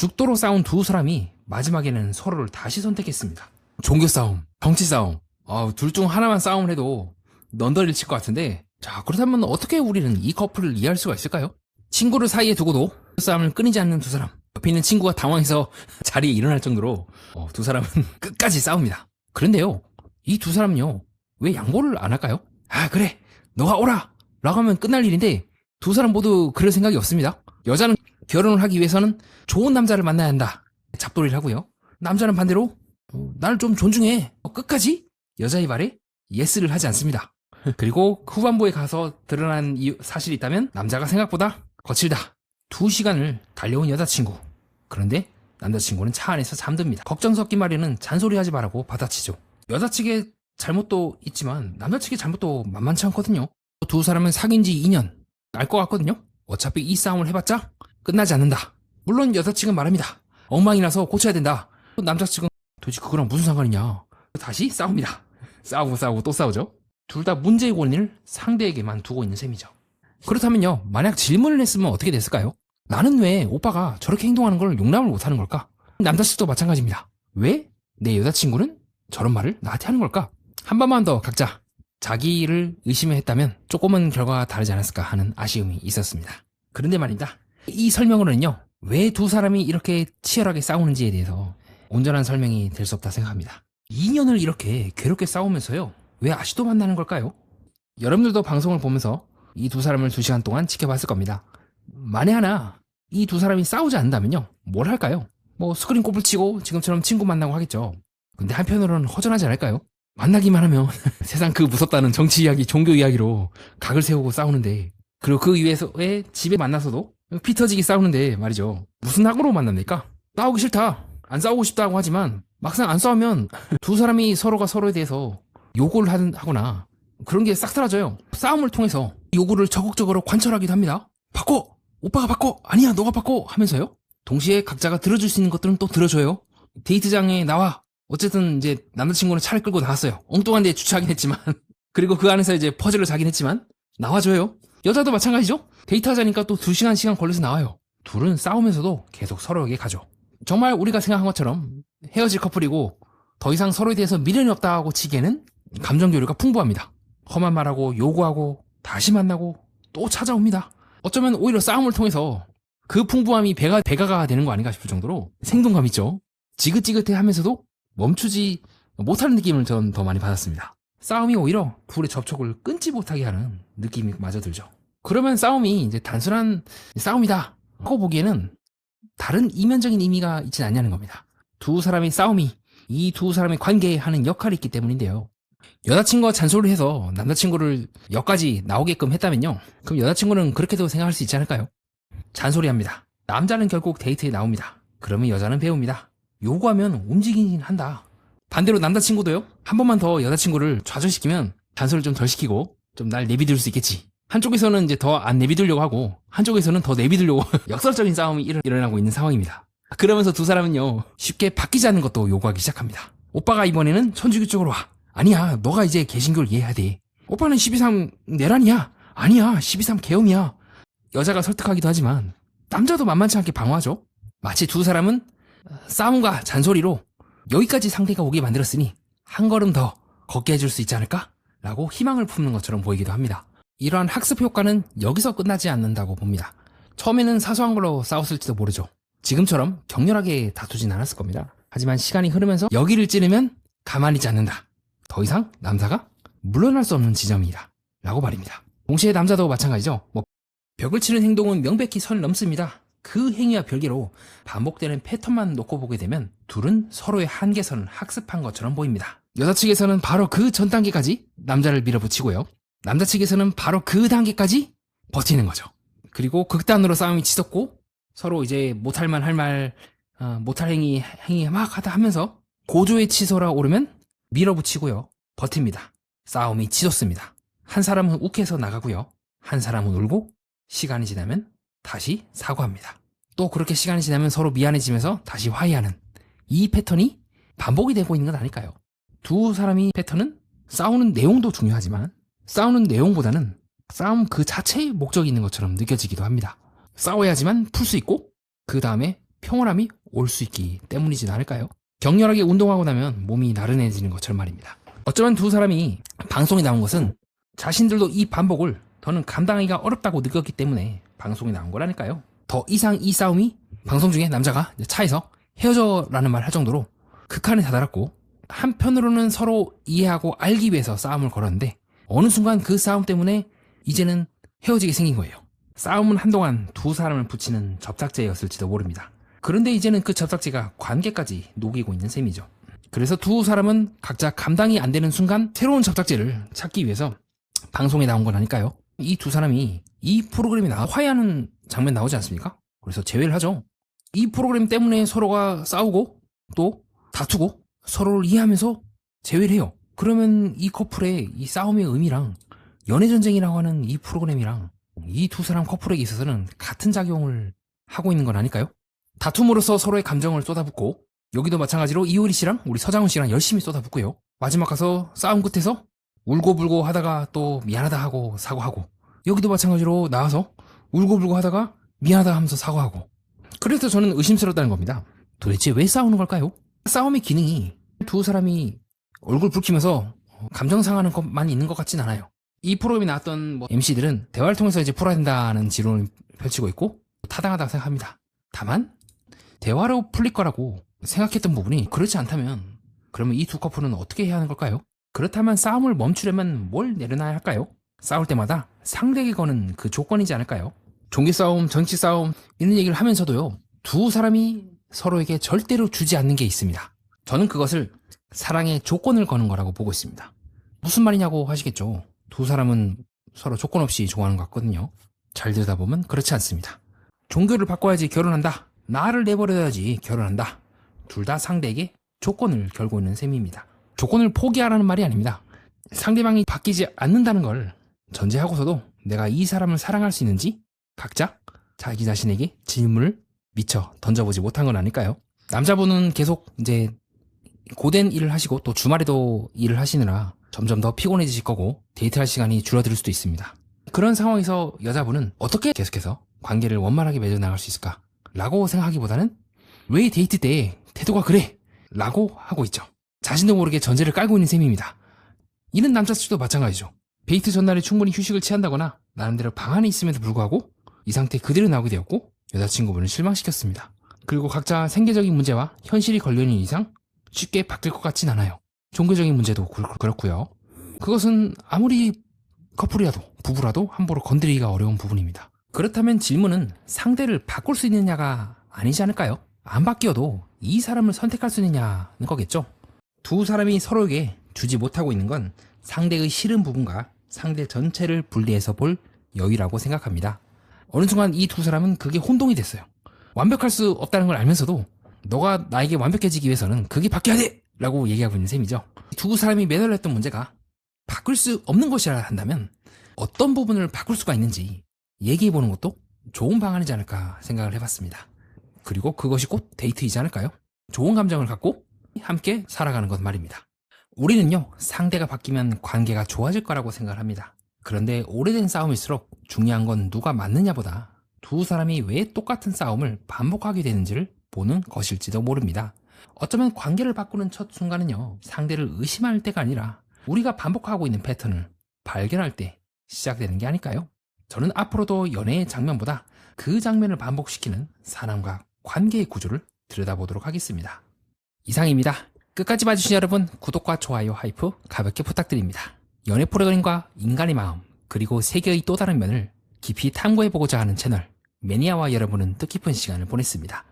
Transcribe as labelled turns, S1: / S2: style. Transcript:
S1: 죽도록 싸운 두 사람이 마지막에는 서로를 다시 선택했습니다. 종교 싸움, 정치 싸움, 둘 중 하나만 싸움을 해도 넌더리를 칠 것 같은데, 자, 그렇다면 어떻게 우리는 이 커플을 이해할 수가 있을까요? 친구를 사이에 두고도 싸움을 끊이지 않는 두 사람. 옆에 있는 친구가 당황해서 자리에 일어날 정도로 두 사람은 끝까지 싸웁니다. 그런데요, 이 두 사람은요, 왜 양보를 안 할까요? 아, 그래, 너가 오라! 라고 하면 끝날 일인데, 두 사람 모두 그럴 생각이 없습니다. 여자는 결혼을 하기 위해서는 좋은 남자를 만나야 한다. 잡돌이를 하고요. 남자는 반대로 나를 좀 존중해. 끝까지 여자의 말에 예스를 하지 않습니다. 그리고 후반부에 가서 드러난 사실이 있다면 남자가 생각보다 거칠다. 2시간을 달려온 여자친구. 그런데 남자친구는 차 안에서 잠듭니다. 걱정 섞인 말에는 잔소리하지 말라고 받아치죠. 여자 측의 잘못도 있지만 남자 측의 잘못도 만만치 않거든요. 두 사람은 사귄 지 2년. 알 것 같거든요. 어차피 이 싸움을 해봤자 끝나지 않는다. 물론 여자 측은 말합니다. 엉망이 나서 고쳐야 된다. 남자 측은 도대체 그거랑 무슨 상관이냐. 다시 싸웁니다. 싸우고 또 싸우죠. 둘 다 문제의 원인을 상대에게만 두고 있는 셈이죠. 그렇다면요, 만약 질문을 했으면 어떻게 됐을까요? 나는 왜 오빠가 저렇게 행동하는 걸 용납을 못하는 걸까? 남자 측도 마찬가지입니다. 왜 내 여자친구는 저런 말을 나한테 하는 걸까? 한 번만 더 각자 자기를 의심했다면 조금은 결과가 다르지 않았을까 하는 아쉬움이 있었습니다. 그런데 말입니다, 이 설명으로는요, 왜 두 사람이 이렇게 치열하게 싸우는지에 대해서 온전한 설명이 될 수 없다 생각합니다. 2년을 이렇게 괴롭게 싸우면서요, 왜 아직도 만나는 걸까요? 여러분들도 방송을 보면서 이 두 사람을 2시간 동안 지켜봤을 겁니다. 만에 하나 이 두 사람이 싸우지 않는다면요, 뭘 할까요? 스크린 꼽을 치고 지금처럼 친구 만나고 하겠죠. 근데 한편으로는 허전하지 않을까요? 만나기만 하면 세상 그 무섭다는 정치 이야기, 종교 이야기로 각을 세우고 싸우는데, 그리고 그 이후에 집에 만나서도 피 터지게 싸우는데 말이죠. 무슨 낙으로 만납니까? 싸우기 싫다, 안 싸우고 싶다고 하지만 막상 안 싸우면 두 사람이 서로가 서로에 대해서 요구를 하거나 그런 게 싹 사라져요. 싸움을 통해서 요구를 적극적으로 관철하기도 합니다. 바꿔! 오빠가 바꿔! 아니야, 너가 바꿔! 하면서요. 동시에 각자가 들어줄 수 있는 것들은 또 들어줘요. 데이트장에 나와! 어쨌든 이제 남자친구는 차를 끌고 나왔어요. 엉뚱한 데에 주차하긴 했지만 그리고 그 안에서 이제 퍼즐을 사긴 했지만 나와줘요. 여자도 마찬가지죠. 데이트하자니까 또 2시간 걸려서 나와요. 둘은 싸우면서도 계속 서로에게 가죠. 정말 우리가 생각한 것처럼 헤어질 커플이고 더 이상 서로에 대해서 미련이 없다고 치기에는 감정 교류가 풍부합니다. 험한 말하고 요구하고 다시 만나고 또 찾아옵니다. 어쩌면 오히려 싸움을 통해서 그 풍부함이 배가가 되는 거 아닌가 싶을 정도로 생동감 있죠. 지긋지긋해 하면서도 멈추지 못하는 느낌을 전 더 많이 받았습니다. 싸움이 오히려 둘의 접촉을 끊지 못하게 하는 느낌이 마저 들죠. 그러면 싸움이 이제 단순한 싸움이다 하고 보기에는 다른 이면적인 의미가 있지 않냐는 겁니다. 두 사람의 싸움이 이 두 사람의 관계에 하는 역할이 있기 때문인데요. 여자친구가 잔소리를 해서 남자친구를 역까지 나오게끔 했다면요, 그럼 여자친구는 그렇게도 생각할 수 있지 않을까요? 잔소리합니다. 남자는 결국 데이트에 나옵니다. 그러면 여자는 배웁니다. 요구하면 움직이긴 한다. 반대로 남자친구도요, 한 번만 더 여자친구를 좌절시키면 잔소리를 좀 덜 시키고 좀 날 내비둘 수 있겠지. 한쪽에서는 이제 더 안 내비두려고 하고 한쪽에서는 더 내비두려고 역설적인 싸움이 일어나고 있는 상황입니다. 그러면서 두 사람은요, 쉽게 바뀌지 않는 것도 요구하기 시작합니다. 오빠가 이번에는 천주교 쪽으로 와. 아니야, 너가 이제 개신교를 이해해야 돼. 오빠는 12.3 내란이야. 아니야, 12.3 계엄이야. 여자가 설득하기도 하지만 남자도 만만치 않게 방어하죠. 마치 두 사람은 싸움과 잔소리로 여기까지 상대가 오게 만들었으니 한 걸음 더 걷게 해줄 수 있지 않을까? 라고 희망을 품는 것처럼 보이기도 합니다. 이러한 학습 효과는 여기서 끝나지 않는다고 봅니다. 처음에는 사소한 걸로 싸웠을지도 모르죠. 지금처럼 격렬하게 다투진 않았을 겁니다. 하지만 시간이 흐르면서 여기를 찌르면 가만히 있지 않는다. 더 이상 남자가 물러날 수 없는 지점이다. 라고 말입니다. 동시에 남자도 마찬가지죠. 벽을 치는 행동은 명백히 선을 넘습니다. 그 행위와 별개로 반복되는 패턴만 놓고 보게 되면 둘은 서로의 한계선을 학습한 것처럼 보입니다. 여자 측에서는 바로 그 전 단계까지 남자를 밀어붙이고요, 남자 측에서는 바로 그 단계까지 버티는 거죠. 그리고 극단으로 싸움이 치솟고 서로 이제 못할 말 할 말, 못할 행위 막 하다 하면서 고조의 치솟아 오르면 밀어붙이고요, 버팁니다. 싸움이 치솟습니다. 한 사람은 욱해서 나가고요, 한 사람은 울고, 시간이 지나면 다시 사과합니다. 또 그렇게 시간이 지나면 서로 미안해지면서 다시 화해하는 이 패턴이 반복이 되고 있는 건 아닐까요? 두 사람의 패턴은 싸우는 내용도 중요하지만 싸우는 내용보다는 싸움 그 자체의 목적이 있는 것처럼 느껴지기도 합니다. 싸워야지만 풀 수 있고 그 다음에 평온함이 올 수 있기 때문이진 않을까요? 격렬하게 운동하고 나면 몸이 나른해지는 것처럼 말입니다. 어쩌면 두 사람이 방송에 나온 것은 자신들도 이 반복을 더는 감당하기가 어렵다고 느꼈기 때문에 방송에 나온 거라니까요. 더 이상 이 싸움이 방송 중에 남자가 차에서 헤어져라는 말 할 정도로 극한에 다다랐고, 한편으로는 서로 이해하고 알기 위해서 싸움을 걸었는데 어느 순간 그 싸움 때문에 이제는 헤어지게 생긴 거예요. 싸움은 한동안 두 사람을 붙이는 접착제였을지도 모릅니다. 그런데 이제는 그 접착제가 관계까지 녹이고 있는 셈이죠. 그래서 두 사람은 각자 감당이 안 되는 순간 새로운 접착제를 찾기 위해서 방송에 나온 거라니까요. 이 두 사람이 이 프로그램에 나와 화해하는 장면 나오지 않습니까? 그래서 재회를 하죠. 이 프로그램 때문에 서로가 싸우고 또 다투고 서로를 이해하면서 재회를 해요. 그러면 이 커플의 이 싸움의 의미랑 연애전쟁이라고 하는 이 프로그램이랑 이 두 사람 커플에게 있어서는 같은 작용을 하고 있는 건 아닐까요? 다툼으로써 서로의 감정을 쏟아붓고, 여기도 마찬가지로 이효리 씨랑 우리 서장훈 씨랑 열심히 쏟아붓고요. 마지막 가서 싸움 끝에서 울고불고 하다가 또 미안하다 하고 사과하고, 여기도 마찬가지로 나와서 울고불고 하다가 미안하다 하면서 사과하고. 그래서 저는 의심스럽다는 겁니다. 도대체 왜 싸우는 걸까요? 싸움의 기능이 두 사람이 얼굴 붉히면서 감정 상하는 것만 있는 것 같진 않아요. 이 프로그램에 나왔던 MC들은 대화를 통해서 이제 풀어야 된다는 지론을 펼치고 있고 타당하다고 생각합니다. 다만 대화로 풀릴 거라고 생각했던 부분이 그렇지 않다면, 그러면 이 두 커플은 어떻게 해야 하는 걸까요? 그렇다면 싸움을 멈추려면 뭘 내려놔야 할까요? 싸울 때마다 상대에게 거는 그 조건이지 않을까요? 종교 싸움, 정치 싸움 이런 얘기를 하면서도요, 두 사람이 서로에게 절대로 주지 않는 게 있습니다. 저는 그것을 사랑의 조건을 거는 거라고 보고 있습니다. 무슨 말이냐고 하시겠죠. 두 사람은 서로 조건 없이 좋아하는 것 같거든요. 잘 들여다보면 그렇지 않습니다. 종교를 바꿔야지 결혼한다, 나를 내버려야지 결혼한다, 둘 다 상대에게 조건을 걸고 있는 셈입니다. 조건을 포기하라는 말이 아닙니다. 상대방이 바뀌지 않는다는 걸 전제하고서도 내가 이 사람을 사랑할 수 있는지 각자 자기 자신에게 질문을 미처 던져보지 못한 건 아닐까요? 남자분은 계속 이제 고된 일을 하시고 또 주말에도 일을 하시느라 점점 더 피곤해지실 거고 데이트할 시간이 줄어들 수도 있습니다. 그런 상황에서 여자분은 어떻게 계속해서 관계를 원만하게 맺어나갈 수 있을까? 라고 생각하기보다는 왜 데이트 때 태도가 그래? 라고 하고 있죠. 자신도 모르게 전제를 깔고 있는 셈입니다. 이런 남자 수도 마찬가지죠. 데이트 전날에 충분히 휴식을 취한다거나 나름대로 방 안에 있음에도 불구하고 이 상태 그대로 나오게 되었고 여자친구분을 실망시켰습니다. 그리고 각자 생계적인 문제와 현실이 걸려있는 이상 쉽게 바뀔 것 같진 않아요. 종교적인 문제도 그렇고요. 그것은 아무리 커플이라도 부부라도 함부로 건드리기가 어려운 부분입니다. 그렇다면 질문은 상대를 바꿀 수 있느냐가 아니지 않을까요? 안 바뀌어도 이 사람을 선택할 수 있느냐는 거겠죠. 두 사람이 서로에게 주지 못하고 있는 건 상대의 싫은 부분과 상대 전체를 분리해서 볼 여유라고 생각합니다. 어느 순간 이 두 사람은 그게 혼동이 됐어요. 완벽할 수 없다는 걸 알면서도 너가 나에게 완벽해지기 위해서는 그게 바뀌어야 돼! 라고 얘기하고 있는 셈이죠. 두 사람이 매달렸던 문제가 바꿀 수 없는 것이라 한다면 어떤 부분을 바꿀 수가 있는지 얘기해보는 것도 좋은 방안이지 않을까 생각을 해봤습니다. 그리고 그것이 곧 데이트이지 않을까요? 좋은 감정을 갖고 함께 살아가는 것 말입니다. 우리는요, 상대가 바뀌면 관계가 좋아질 거라고 생각을 합니다. 그런데 오래된 싸움일수록 중요한 건 누가 맞느냐보다 두 사람이 왜 똑같은 싸움을 반복하게 되는지를 보는 것일지도 모릅니다. 어쩌면 관계를 바꾸는 첫 순간은요, 상대를 의심할 때가 아니라 우리가 반복하고 있는 패턴을 발견할 때 시작되는 게 아닐까요? 저는 앞으로도 연애의 장면보다 그 장면을 반복시키는 사람과 관계의 구조를 들여다보도록 하겠습니다. 이상입니다. 끝까지 봐주신 여러분, 구독과 좋아요, 하이프 가볍게 부탁드립니다. 연애 프로그램과 인간의 마음, 그리고 세계의 또 다른 면을 깊이 탐구해보고자 하는 채널 매니아와 여러분은 뜻깊은 시간을 보냈습니다.